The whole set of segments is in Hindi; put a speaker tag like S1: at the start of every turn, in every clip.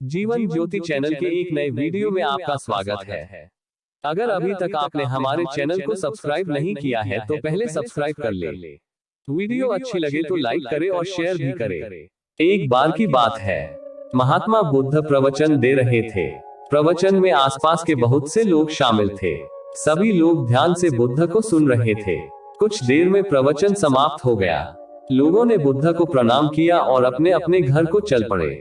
S1: जीवन ज्योति चैनल के एक नए वीडियो में आपका स्वागत है। अगर अभी तक आपने हमारे चैनल को सब्सक्राइब नहीं किया है तो पहले सब्सक्राइब कर ले। वीडियो अच्छी लगे तो लाइक करें और शेयर भी करें। एक बार की बात है, महात्मा बुद्ध प्रवचन दे रहे थे। प्रवचन में आसपास के बहुत से लोग शामिल थे। सभी लोग ध्यान से बुद्ध को सुन रहे थे। कुछ देर में प्रवचन समाप्त हो गया। लोगों ने बुद्ध को प्रणाम किया और अपने अपने घर को चल पड़े।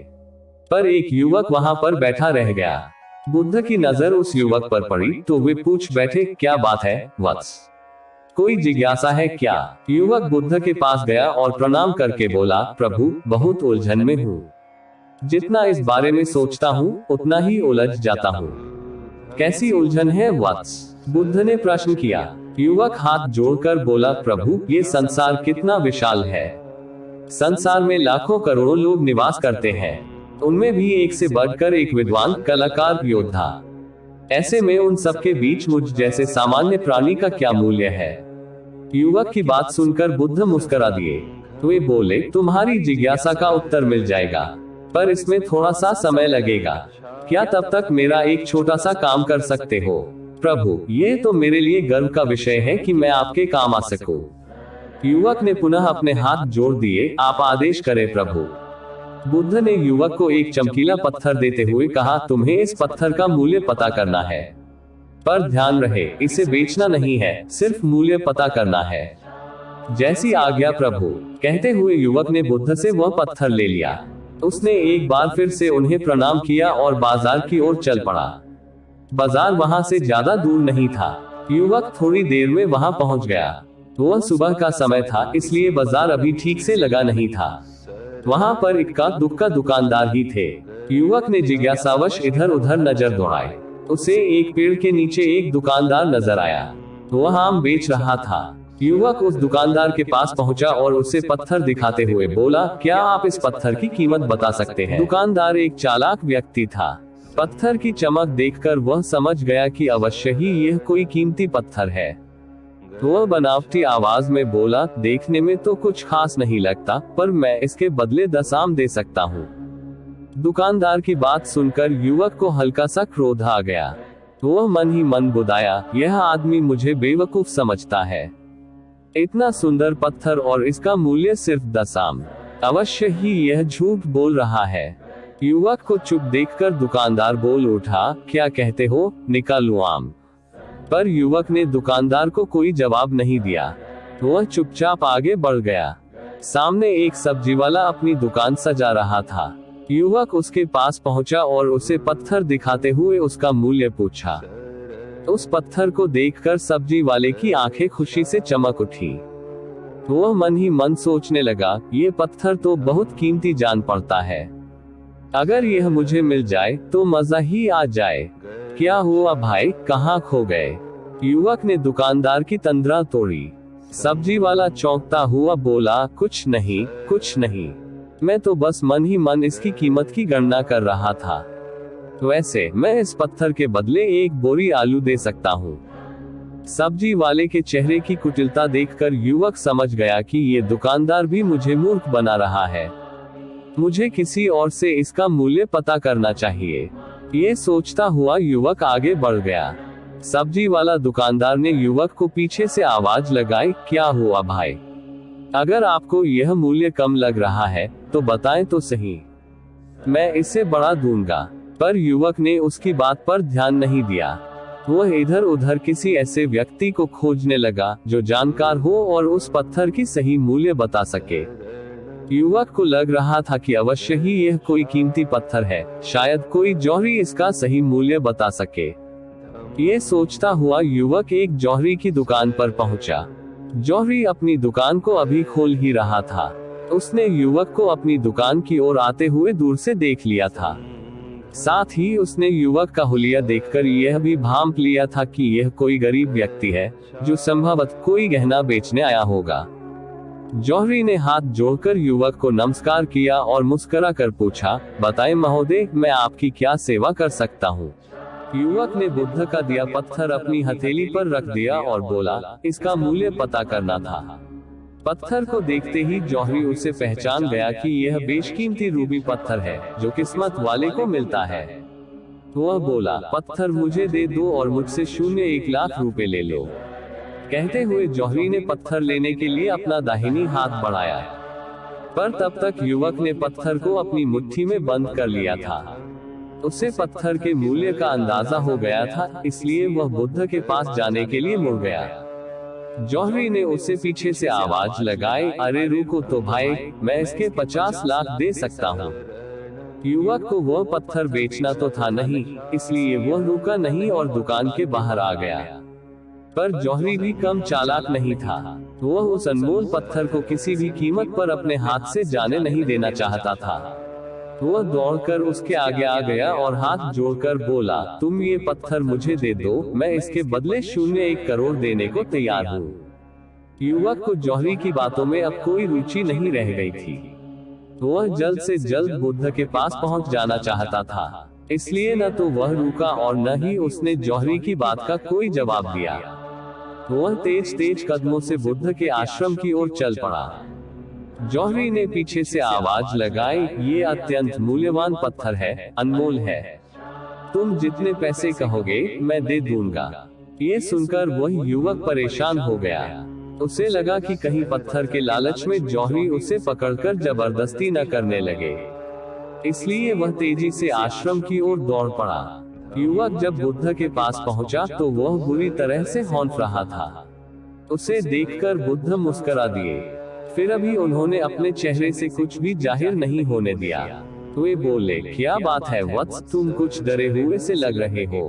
S1: पर एक युवक वहां पर बैठा रह गया। बुद्ध की नजर उस युवक पर पड़ी तो वे पूछ बैठे, क्या बात है वत्स, कोई जिज्ञासा है क्या? युवक बुद्ध के पास गया और प्रणाम करके बोला, प्रभु, बहुत उलझन में हूँ। जितना इस बारे में सोचता हूँ उतना ही उलझ जाता हूँ। कैसी उलझन है वत्स? बुद्ध ने प्रश्न किया। युवक हाथ जोड़कर बोला, प्रभु, ये संसार कितना विशाल है। संसार में लाखों करोड़ों लोग निवास करते हैं। उनमें भी एक से बढ़कर एक विद्वान, कलाकार, योद्धा। ऐसे में उन सबके बीच मुझ जैसे सामान्य प्राणी का क्या मूल्य है? युवक की बात सुनकर बुद्ध मुस्कुरा दिए। वे बोले, तुम्हारी जिज्ञासा का उत्तर मिल जाएगा, पर इसमें थोड़ा सा समय लगेगा। क्या तब तक मेरा एक छोटा सा काम कर सकते हो? प्रभु, ये तो मेरे लिए गर्व का विषय है कि मैं आपके काम आ सकूं। युवक ने पुनः अपने हाथ जोड़ दिए। आप आदेश करें प्रभु। बुद्ध ने युवक को एक चमकीला पत्थर देते हुए कहा, तुम्हें इस पत्थर का मूल्य पता करना है, पर ध्यान रहे, इसे बेचना नहीं है, सिर्फ मूल्य पता करना है। जैसी आज्ञा प्रभु। कहते हुए युवक ने बुद्ध से वह पत्थर ले लिया। उसने एक बार फिर से उन्हें प्रणाम किया और बाजार की ओर चल पड़ा। बाजार वहां से ज्यादा दूर नहीं था। युवक थोड़ी देर में वहां पहुंच गया। वह सुबह का समय था, इसलिए बाजार अभी ठीक से लगा नहीं था। वहां पर इक्का दुक्का दुकानदार ही थे। युवक ने जिज्ञासावश इधर उधर नजर दौड़ाई। उसे एक पेड़ के नीचे एक दुकानदार नजर आया। वह आम बेच रहा था। युवक उस दुकानदार के पास पहुंचा और उसे पत्थर दिखाते हुए बोला, क्या आप इस पत्थर की कीमत बता सकते हैं? दुकानदार एक चालाक व्यक्ति था। पत्थर की चमक देखकर वह समझ गया कि अवश्य ही यह कोई कीमती पत्थर है। वह बनावटी आवाज में बोला, देखने में तो कुछ खास नहीं लगता, पर मैं इसके बदले 10 आम दे सकता हूँ। दुकानदार की बात सुनकर युवक को हल्का सा क्रोध आ गया। वह मन ही मन बुदाया, यह आदमी मुझे बेवकूफ समझता है। इतना सुंदर पत्थर और इसका मूल्य सिर्फ 10 आम। अवश्य ही यह झूठ बोल रहा है। युवक को चुप देखकर दुकानदार बोल उठा, क्या कहते हो, निकालूं आम? पर युवक ने दुकानदार को कोई जवाब नहीं दिया। वह चुपचाप आगे बढ़ गया। सामने एक सब्जी वाला अपनी दुकान सजा रहा था। युवक उसके पास पहुंचा और उसे पत्थर दिखाते हुए उसका मूल्य पूछा। उस पत्थर को देखकर सब्जी वाले की आंखें खुशी से चमक उठी। वह मन ही मन सोचने लगा, ये पत्थर तो बहुत कीमती जान पड़ता है। अगर यह मुझे मिल जाए तो मजा ही आ जाए। क्या हुआ भाई, कहाँ खो गए? युवक ने दुकानदार की तंद्रा तोड़ी। सब्जी वाला चौंकता हुआ बोला, कुछ नहीं, कुछ नहीं, मैं तो बस मन ही मन इसकी कीमत की गणना कर रहा था। वैसे मैं इस पत्थर के बदले एक बोरी आलू दे सकता हूँ। सब्जी वाले के चेहरे की कुटिलता देखकर युवक समझ गया कि ये दुकानदार भी मुझे मूर्ख बना रहा है। मुझे किसी और से इसका मूल्य पता करना चाहिए। ये सोचता हुआ युवक आगे बढ़ गया। सब्जी वाला दुकानदार ने युवक को पीछे से आवाज लगाई, क्या हुआ भाई? अगर आपको यह मूल्य कम लग रहा है तो बताएं तो सही, मैं इसे बढ़ा दूंगा। पर युवक ने उसकी बात पर ध्यान नहीं दिया। वह इधर उधर किसी ऐसे व्यक्ति को खोजने लगा जो जानकार हो और उस पत्थर की सही मूल्य बता सके। युवक को लग रहा था कि अवश्य ही यह कोई कीमती पत्थर है, शायद कोई जौहरी इसका सही मूल्य बता सके। ये सोचता हुआ युवक एक जौहरी की दुकान पर पहुंचा। जौहरी अपनी दुकान को अभी खोल ही रहा था। उसने युवक को अपनी दुकान की ओर आते हुए दूर से देख लिया था। साथ ही उसने युवक का हुलिया देखकर यह भी भांप लिया था कि यह कोई गरीब व्यक्ति है जो संभवतः कोई गहना बेचने आया होगा। जौहरी ने हाथ जोड़कर युवक को नमस्कार किया और मुस्कुरा कर पूछा, बताएं महोदय, मैं आपकी क्या सेवा कर सकता हूँ? युवक ने बुद्ध का दिया पत्थर अपनी हथेली पर रख दिया और बोला, इसका मूल्य पता करना था। पत्थर को देखते ही जौहरी उसे पहचान गया कि यह बेशकीमती रूबी पत्थर है जो किस्मत वाले को मिलता है। वह बोला, पत्थर मुझे दे दो और मुझसे 1 लाख रुपए ले लो। कहते हुए जौहरी ने पत्थर लेने के लिए अपना दाहिनी हाथ बढ़ाया, पर तब तक युवक ने पत्थर को अपनी मुट्ठी में बंद कर लिया था। उसे पत्थर के मूल्य का अंदाजा हो गया था, इसलिए वह बुद्ध के पास जाने के लिए मुड़ गया। जौहरी ने उसे पीछे से आवाज लगाई, अरे रुको तो भाई, मैं इसके 50 लाख दे सकता हूँ। युवक को वह पत्थर बेचना तो था नहीं, इसलिए वह रुका नहीं और दुकान के बाहर आ गया। पर जौहरी भी कम चालाक नहीं था। वह उस अनमोल पत्थर को किसी भी कीमत पर अपने हाथ से जाने नहीं देना चाहता था। वह दौड़कर उसके आगे आ गया और हाथ जोड़कर बोला, तुम ये पत्थर मुझे दे दो, मैं इसके बदले 1 करोड़ देने को तैयार हूँ। युवक को जौहरी की बातों में अब कोई रुचि नहीं रह गई थी। वह जल्द से जल्द बुद्ध के पास पहुंच जाना चाहता था, इसलिए न तो वह रुका और न ही उसने जौहरी की बात का कोई जवाब दिया। वह तेज तेज कदमों से बुद्ध के आश्रम की ओर चल पड़ा। जौहरी ने पीछे से आवाज लगाई, ये अत्यंत मूल्यवान पत्थर है, अनमोल है। तुम जितने पैसे कहोगे मैं दे दूंगा। ये सुनकर वह युवक परेशान हो गया। उसे लगा कि कहीं पत्थर के लालच में जौहरी उसे पकड़कर जबरदस्ती न करने लगे, इसलिए वह तेजी से आश्रम की ओर दौड़ पड़ा। युवक जब बुद्ध के पास पहुंचा तो वह बुरी तरह से हौंफ रहा था। उसे देखकर बुद्ध मुस्कुरा दिए, फिर अभी उन्होंने अपने चेहरे से कुछ भी जाहिर नहीं होने दिया। वे बोले, क्या बात है वत्स, तुम कुछ डरे हुए से लग रहे हो।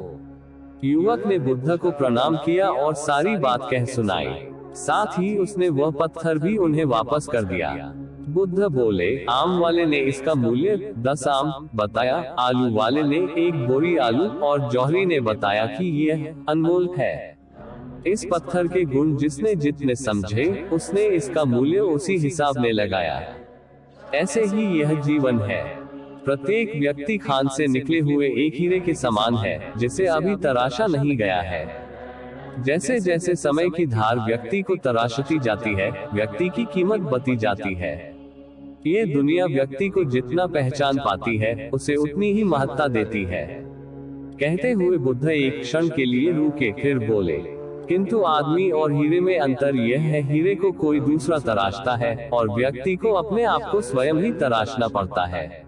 S1: युवक ने बुद्ध को प्रणाम किया और सारी बात कह सुनाई। साथ ही उसने वह पत्थर भी उन्हें वापस कर दिया। बुद्ध बोले, आम वाले ने इसका मूल्य 10 आम बताया, आलू वाले ने 1 बोरी आलू और जौहरी ने बताया कि यह अनमोल है। इस पत्थर के गुण जिसने जितने समझे, उसने इसका मूल्य उसी हिसाब में लगाया। ऐसे ही यह जीवन है। प्रत्येक व्यक्ति खान से निकले हुए एक हीरे के समान है, जिसे अभी तराशा नहीं गया है। जैसे जैसे समय की धार व्यक्ति को तराशती जाती है, व्यक्ति की कीमत बढ़ती जाती है। ये दुनिया व्यक्ति को जितना पहचान पाती है, उसे उतनी ही महत्ता देती है। कहते हुए बुद्ध एक क्षण के लिए रुके, फिर बोले, किंतु आदमी और हीरे में अंतर यह है, हीरे को कोई दूसरा तराशता है और व्यक्ति को अपने आप को स्वयं ही तराशना पड़ता है।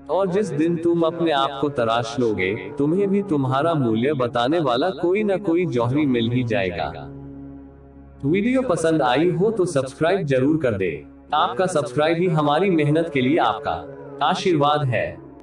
S1: और जिस दिन तुम अपने आप को तराश लोगे, तुम्हें भी तुम्हारा मूल्य बताने वाला कोई न कोई जौहरी मिल ही जाएगा। वीडियो पसंद आई हो तो सब्सक्राइब जरूर कर दे। आपका सब्सक्राइब ही हमारी मेहनत के लिए आपका आशीर्वाद है।